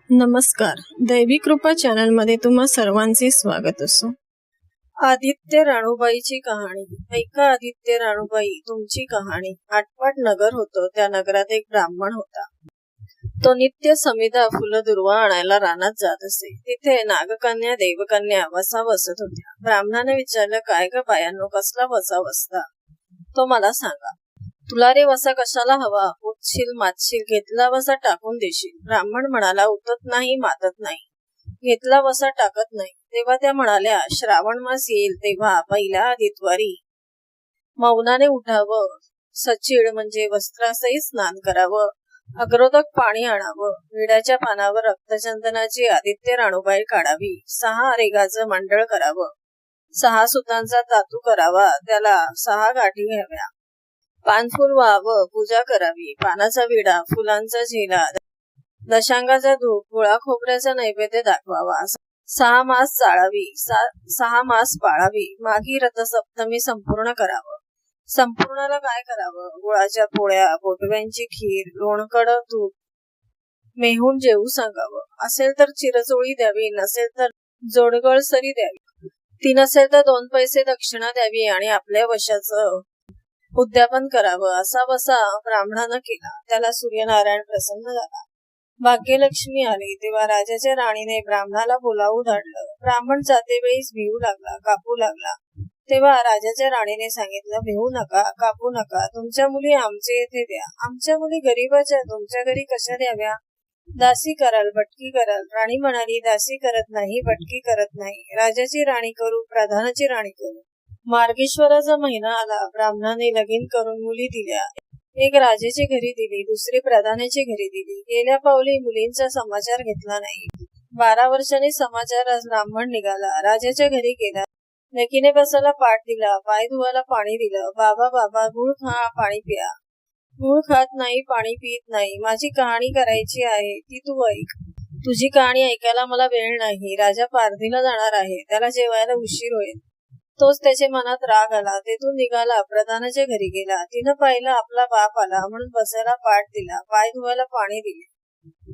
नमस्कार. दैवी कृपा चॅनल मध्ये तुम्हा सर्वांचे स्वागत असो. आदित्य राणूबाईची कहाणी. ऐका आदित्य राणूबाई, तुमची कहाणी. आटपाट नगर होतं. त्या नगरात एक ब्राह्मण होता. तो नित्य समिधा फुलं दुर्वा आणायला रानात जात असे. तिथे नागकन्या देवकन्या वसा वसत होत्या. ब्राह्मणाने विचारलं, काय ग बायांनो, कसला वसा वसता? तो मला सांगा. तुला रे वसा कशाला हवा? उठशील मातशील, घेतला वसा टाकून देशील. ब्राह्मण म्हणाला, उठत नाही मातत नाही, घेतला वसा टाकत नाही. तेव्हा त्या म्हणाल्या, श्रावण मास येईल तेव्हा पहिल्या आदित्यवारी मौनाने उठावं, सचिड म्हणजे वस्त्रासहित स्नान करावं, अग्रोदक पाणी आणावं, विड्याच्या पानावर रक्तचंदनाची आदित्य राणूबाई काढावी, 6 रेगाचं मंडळ करावं, 6 सुतांचा तातू करावा, त्याला 6 गाठी घ्याव्या, पानफुल व्हावं, पूजा करावी, पानाचा विडा, फुलांचा झेला, दशांगाचा धूप, गोळा खोबऱ्याचा नैवेद्य दाखवावा, 6 मास चाळावी, 6 मास पाळावी, माघी रथसप्तमी संपूर्ण करावं. संपूर्णाला काय करावं? गुळाच्या पोळ्या, बोटव्यांची खीर, लोणकड तूप, मेहून जेवू सांगावं. असेल तर चिरचोळी द्यावी, नसेल तर जोडगळ सरी द्यावी, ती नसेल तर 2 पैसे दक्षिणा द्यावी आणि आपल्या वशाचं उद्यापन करावं. असा वसा ब्राह्मणानं केला. त्याला सूर्यनारायण प्रसन्न झाला. भाग्यलक्ष्मी आली तेव्हा राजाच्या राणीने ब्राह्मणाला बोलावून धाडलं. ब्राह्मण जातेवेळीच भिवू लागला, कापू लागला. तेव्हा राजाच्या राणीने सांगितलं, भिवू नका, कापू नका, तुमच्या मुली आमच्या येथे द्या. आमच्या मुली गरीबाच्या, तुमच्या घरी कशा द्याव्या? दासी कराल, भटकी कराल. राणी म्हणाली, दासी करत नाही, भटकी करत नाही, राजाची राणी करू, प्रधानाची राणी करू. मार्गेश्वराचा महिना आला. ब्राह्मणाने लगीन करून मुली दिल्या. एक राजाची घरी दिली, दुसरी प्रधानाची घरी दिली. गेल्या पावली मुलींचा समाचार घेतला नाही. 12 वर्षांनी समाचार ब्राह्मण निघाला. राजाच्या घरी गेला. लेकीने बसायला पाठ दिला, पाय धुवायला पाणी दिलं. बाबा बाबा, गुळ खा, पाणी प्या. गुळ खात नाही, पाणी पित नाही. माझी कहाणी करायची आहे, ती तू ऐक. तुझी कहाणी ऐकायला मला वेळ नाही. राजा पारधीला जाणार आहे, त्याला जेवायला उशीर होईल. तोच त्याच्या मनात राग आला. तेथून निघाला, प्रधानाच्या घरी गेला. तिनं पाहिलं आपला बाप आला म्हणून बसायला पाठ दिला, पाय धुवायला पाणी दिले.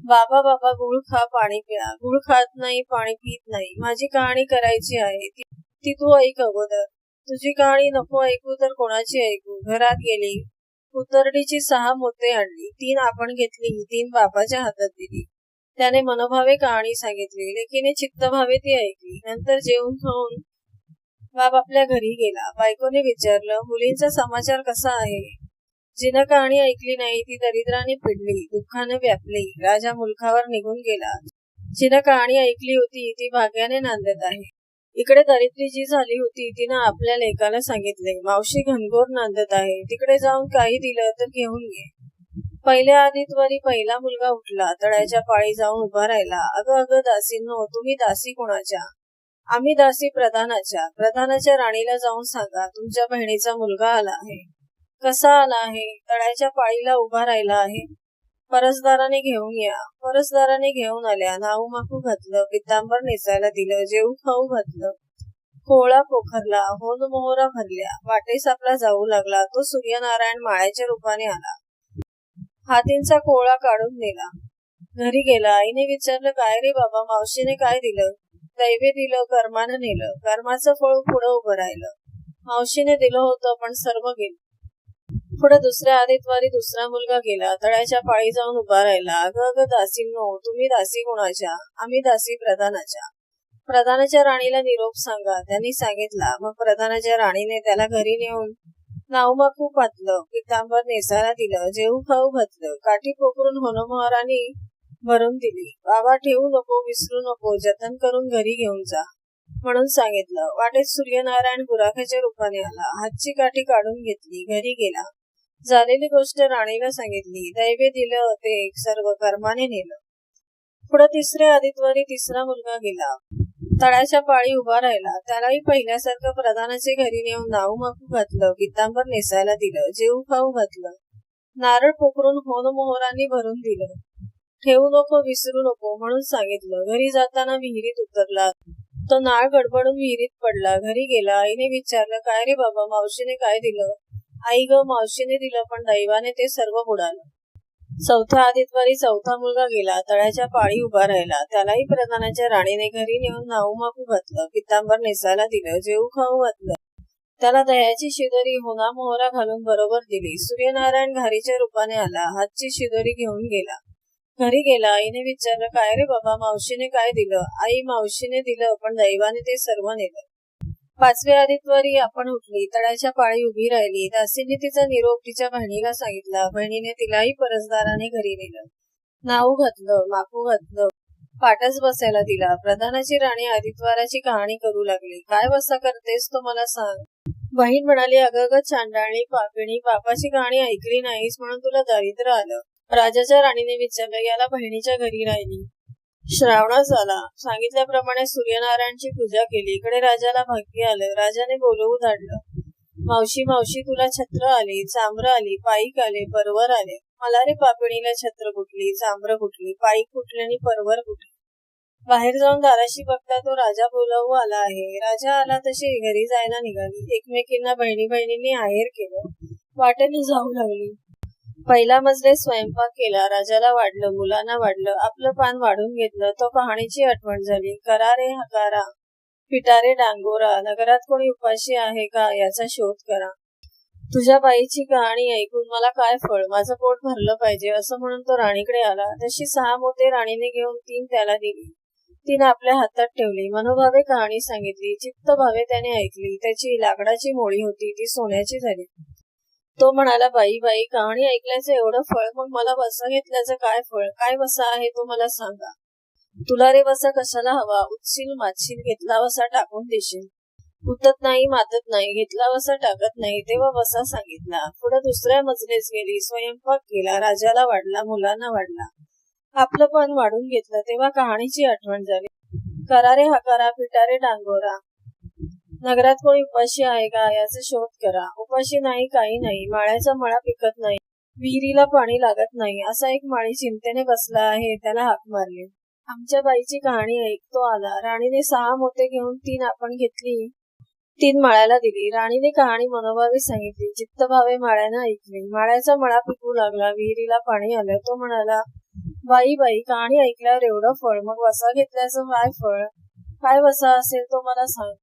बाबा बाबा, गुळ खा, पाणी प्या. गुळ खात नाही, पाणी पित नाही. माझी कहाणी करायची आहे, ती तू ऐक अगोदर. तुझी कहाणी नको ऐकू तर कोणाची ऐकू? घरात गेली, उतरडीची 6 मोते आणली. 3 आपण घेतली, 3 बापाच्या हातात दिली. त्याने मनोभावे कहाणी सांगितली. लेकीने चित्तभावे ती ऐकली. नंतर जेवून खाऊन बाप आपल्या घरी गेला. बायकोने विचारलं, मुलींचा समाचार कसा आहे? जिनं कहाणी ऐकली नाही ती दरिद्राने पिडली, दुःखाने व्यापली. राजा मुलखावर निघून गेला. जिनं कहाणी ऐकली होती ती भाग्याने नांदत आहे. इकडे दरिद्री जी झाली होती तिनं आपल्या लेकाला सांगितले, मावशी घनघोर नांदत आहे, तिकडे जाऊन काही दिलं तर घेऊन घे. पहिल्या आदित्यवारी पहिला मुलगा उठला. तळ्याच्या पाळी जाऊन उभा राहिला. अगं अगं दासींनो, तुम्ही दासी कोणाच्या? आम्ही दासी प्रधानाच्या. प्रधानाच्या राणीला जाऊन सांगा, तुमच्या बहिणीचा मुलगा आला आहे. कसा आला आहे? तळ्याच्या पाळीला उभा राहिला आहे. परसदाराने घेऊन या. परसदाराने घेऊन आल्या. नाऊ माकू घातलं, पितांबर नेसायला दिलं, जेऊ खाऊ घातलं, कोळा पोखरला, होन मोहरा भरल्या. वाटेस आपला जाऊ लागला. तो सूर्यनारायण माळ्याच्या रूपाने आला. हातींचा कोळा काढून नेला. घरी गेला. आईने विचारलं, काय रे बाबा, मावशीने काय दिलं? दैवे दिलं, कर्मानं नेलं. कर्माचं फळ पुढं उभं राहिलं. मावशीने दिलं होतं पण सर्व गेलं. पुढे दुसऱ्या आदित्यवारी दुसरा मुलगा गेला. तळ्याच्या पाळी जाऊन उभा राहिला. अगं अगं दासींनो, तुम्ही दासी कोणाच्या? आम्ही दासी प्रधानाच्या. प्रधानाच्या राणीला निरोप सांगा. त्यांनी सांगितला. मग प्रधानाच्या राणीने त्याला घरी नेऊन नावमाकू घातलं, पितांबर नेसायला दिलं, जेऊ खाऊ घातलं, काठी पोकरून होनमोहरांनी भरून दिली. बाबा ठेवू नको, विसरू नको, जतन करून घरी घेऊन जा म्हणून सांगितलं. वाटेत सूर्यनारायण गुराखाच्या रूपाने आला. हातची काठी काढून घेतली, घरी गेला. झालेली गोष्ट राणीला सांगितली. दैवे दिलं ते सर्व कर्माने नेलं. पुढे तिसऱ्या आदित्यवारी तिसरा मुलगा गेला. तळ्याच्या पाळी उभा राहिला. त्यालाही पहिल्यासारखं प्रधानाचे घरी नेऊन नाऊ माकू घातलं, पितांबर नेसायला दिलं, जेऊ खाऊ घातलं, नारळ पोखरून होन मोहरांनी भरून दिलं. ठेवू नको, विसरू नको म्हणून सांगितलं. घरी जाताना विहिरीत उतरला. तो नाळ गडबडून विहिरीत पडला. घरी गेला. आईने विचारलं, काय रे बाबा, मावशीने काय दिलं? आई ग, मावशीने दिलं पण दैवाने ते सर्व बुडालं. चौथा आदित्यवारी चौथा मुलगा गेला. तळ्याच्या पाळी उभा राहिला. त्यालाही प्रधानाच्या राणीने घरी नेऊन नाऊमाकू घातलं, पितांबर नेसायला दिलं, जेऊ खाऊ घातलं. त्याला दह्याची शिदोरी होना मोहरा घालून बरोबर दिली. सूर्यनारायण घारीच्या रूपाने आला. हातची शिदोरी घेऊन गेला. घरी गेला. आईने विचारलं, काय रे बाबा, मावशीने काय दिलं? आई, मावशीने दिलं, पण दैवाने ते सर्व नेलं. पाचव्या आदित्यवारी आपण उठली. तळ्याच्या पाळी उभी राहिली. दासींनी तिचा निरोप तिच्या बहिणीला सांगितला. बहिणीने तिलाही परसदाराने घरी नेलं. नाऊ घातलं, माकू घातलं, पाटच बसायला दिला. प्रधानाची राणी आदित्यवाराची कहाणी करू लागली. काय वसा करतेस तो मला सांग. बहीण म्हणाली, अगं चांडाळणी, पापिणी, बापाची कहाणी ऐकली नाहीस म्हणून तुला दारिद्र्य आलं. राजाच्या राणीने विचारलं, याला बहिणीच्या घरी राहिली. श्रावणास आला. सांगितल्याप्रमाणे सूर्यनारायणची पूजा केली. इकडे राजाला भाग्य आलं. राजाने बोलवू धाडलं. मावशी, मावशी, तुला छत्र आली, चांबर आली, पाईक आले, परवर आले. मला रे पापिणीला छत्र कुठली, चांबर कुठली, पाईक कुठली आणि परवर कुठली. बाहेर जाऊन दाराशी बघता तो राजा बोलावू आला आहे. राजा आला तशी घरी जायला निघाली. एकमेकींना बहिणी बहिणींनी आहेर केलं. वाटेने जाऊ लागली. पहिला मजले स्वयंपाक केला. राजाला वाढलं, मुलांना वाढलं, आपलं पान वाढून घेतलं. तो कहाणीची आठवण झाली. करा रे हकारा, पिटारे डांगोरा, नगरात कोणी उपाशी आहे का याचा शोध करा. तुझ्या बाईची कहाणी ऐकून मला काय फळ, माझं पोट भरलं पाहिजे असं म्हणून तो राणीकडे आला. तशी 6 मोते राणीने घेऊन 3 त्याला दिली. 3 आपल्या हातात ठेवली. मनोभावे कहाणी सांगितली. चित्तभावे त्याने ऐकली. त्याची लाकडाची मोळी होती, ती सोन्याची झाली. तो म्हणाला, बाई बाई, कहाणी ऐकल्याचं एवढं फळ, मग मला वसा घेतल्याचं काय फळ? काय वसा आहे तो मला सांगा. तुला रे वसा कशाला हवा? उठशील, मातशील, घेतला वसा टाकून देशील. उतत नाही, मातत नाही, घेतला वसा टाकत नाही, तेव्हा वसा सांगितला. पुढे दुसऱ्या मजलेच गेली. स्वयंपाक केला. राजाला वाढला, मुलांना वाढला, आपलं पण वाढून घेतलं. तेव्हा कहाणीची आठवण झाली. करा रे हकारा, पिटारे डांगोरा, नगरात कोणी उपाशी आहे का याचा शोध करा. उपाशी नाही, काही नाही, माळ्याचा मळा पिकत नाही, विहिरीला पाणी लागत नाही, असा एक माळी चिंतेने बसला आहे, त्याला हाक मारली. आमच्या बाईची कहाणी ऐक. तो आला. राणीने 6 मोते घेऊन 3 आपण घेतली, 3 माळ्याला दिली. राणीने कहाणी मनोभावे सांगितली. चित्तभावे माळ्यानं ऐकली. माळ्याचा मळा पिकू लागला, विहिरीला पाणी आलं. तो म्हणाला, बाई बाई, कहाणी ऐकल्यावर एवढं फळ, मग वसा घेतल्याचं काय फळ? काय वसा असेल तो मला सांग.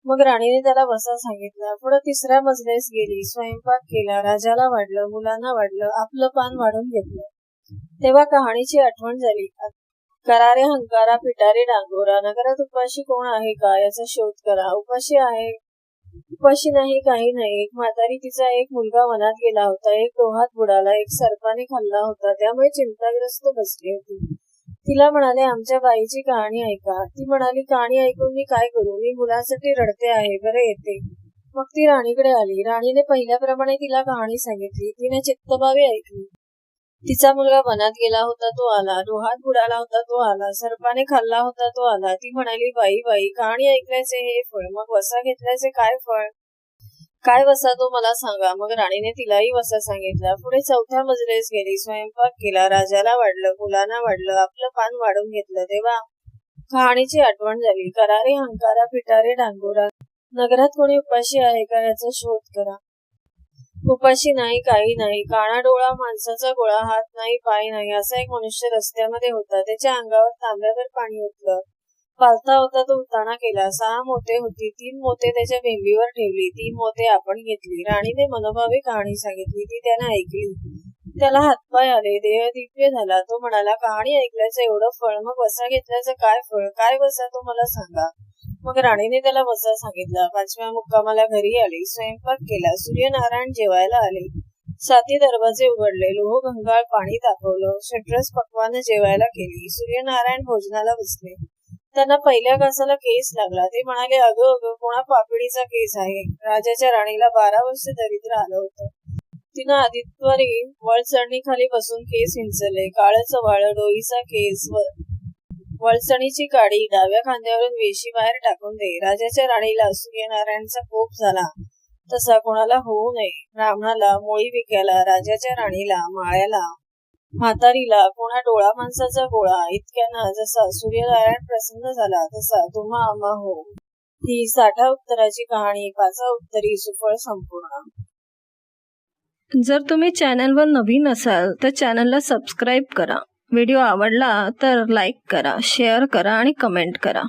मग राणीने त्याला वसा सांगितला. पुढे तिसऱ्या मजलेस गेली. स्वयंपाक केला. राजाला वाढलं, मुलांना वाढलं, आपलं पान वाढून घेतलं. तेव्हा कहाणीची आठवण झाली. करारे हंकारा, पिटारे डांगोरा, नगरात उपाशी कोण आहे का याचा शोध करा. उपाशी आहे, उपाशी नाही, काही नाही. एक म्हातारी, तिचा एक मुलगा वनात गेला होता. एक डोहात बुडाला, एक सर्पाने खाल्ला होता, त्यामुळे चिंताग्रस्त बसली होती. तिला म्हणाले, आमच्या बाईची कहाणी ऐका. ती म्हणाली, कहाणी ऐकून मी काय करू, मी मुलांसाठी रडते आहे, बरं येते. मग ती राणीकडे आली. राणीने पहिल्याप्रमाणे तिला कहाणी सांगितली. तिने चित्तभावे ऐकली. तिचा मुलगा वनात गेला होता, तो आला. डोहात बुडाला होता, तो आला. सर्पाने खाल्ला होता, तो आला. ती म्हणाली, बाई बाई, कहाणी ऐकल्याचे हे फळ, मग वसा घेतल्याचे काय फळ? काय वसा तो मला सांगा. मग राणीने तिलाही वसा सांगितला. पुढे चौथ्या मजलेस गेली. स्वयंपाक केला. राजाला वाढलं, मुलांना वाढलं, आपलं पान वाढून घेतलं. तेव्हा कहाणीची आठवण झाली. करारे हंकारा, पिटारे डांगोरा, नगरात कोणी उपाशी आहे का याचा शोध करा. उपाशी नाही, काही नाही, काळा डोळा, माणसाचा गोळा, हात नाही, पाय नाही, असा एक मनुष्य रस्त्यामध्ये होता. त्याच्या अंगावर तांब्यावर पाणी ओतलं. पालथा होता, तो उताणा केला. 6 मोते होती. 3 मोते त्याच्या बेंबीवर ठेवली. 3 मोते आपण घेतली. राणीने मनोभावे कहाणी सांगितली. ती त्याने ऐकली. त्याला हातपाय आले, देह दिव्य झाला. तो म्हणाला, कहाणी ऐकल्याचं एवढं फळ, मग वसा घेतल्याचं काय फळ? काय वसा तो मला सांगा. मग राणीने त्याला वसा सांगितला. 5व्या मुक्कामाला घरी आली. स्वयंपाक केला. सूर्यनारायण जेवायला आले. 7 दरवाजे उघडले. लोह गंगाळ पाणी तापवलं. षड्रस पक्वानं जेवायला केली. सूर्यनारायण भोजनाला बसले. त्यांना पहिल्या घासाला केस लागला. ते म्हणाले, अगं अगं, कोणा पापिडीचा केस आहे. राजाच्या राणीला 12 वर्ष दरिद्र आलं होतं. तिनं आदित्यवारी वळचणी खाली बसून केस विंचरले. काळच वाळ, डोईचा केस, वळचणीची काडी, डाव्या खांद्यावरून वेशी बाहेर टाकून दे. राजाच्या राणीला सूर्यनारायणचा कोप झाला तसा कोणाला होऊ नये. ब्राह्मणाला, मोळी विक्याला, राजाच्या राणीला, माळ्याला, म्हातारीला, कोणा डोळा माणसाचा गोळा, इतक्यांना जसा सूर्यनारायण प्रसन्न झाला तसा तुम्हा आम्हा हो. ही 60 उत्तराची कहाणी 5 उत्तरी सुफळ संपूर्ण. जर तुम्ही चॅनलवर नवीन असाल तर चॅनलला सबस्क्राईब करा. व्हिडिओ आवडला तर लाईक करा, शेअर करा आणि कमेंट करा.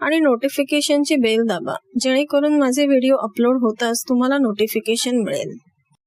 आणि नोटिफिकेशनची बेल दाबा, जेणेकरून माझे व्हिडिओ अपलोड होताच तुम्हाला नोटिफिकेशन मिळेल.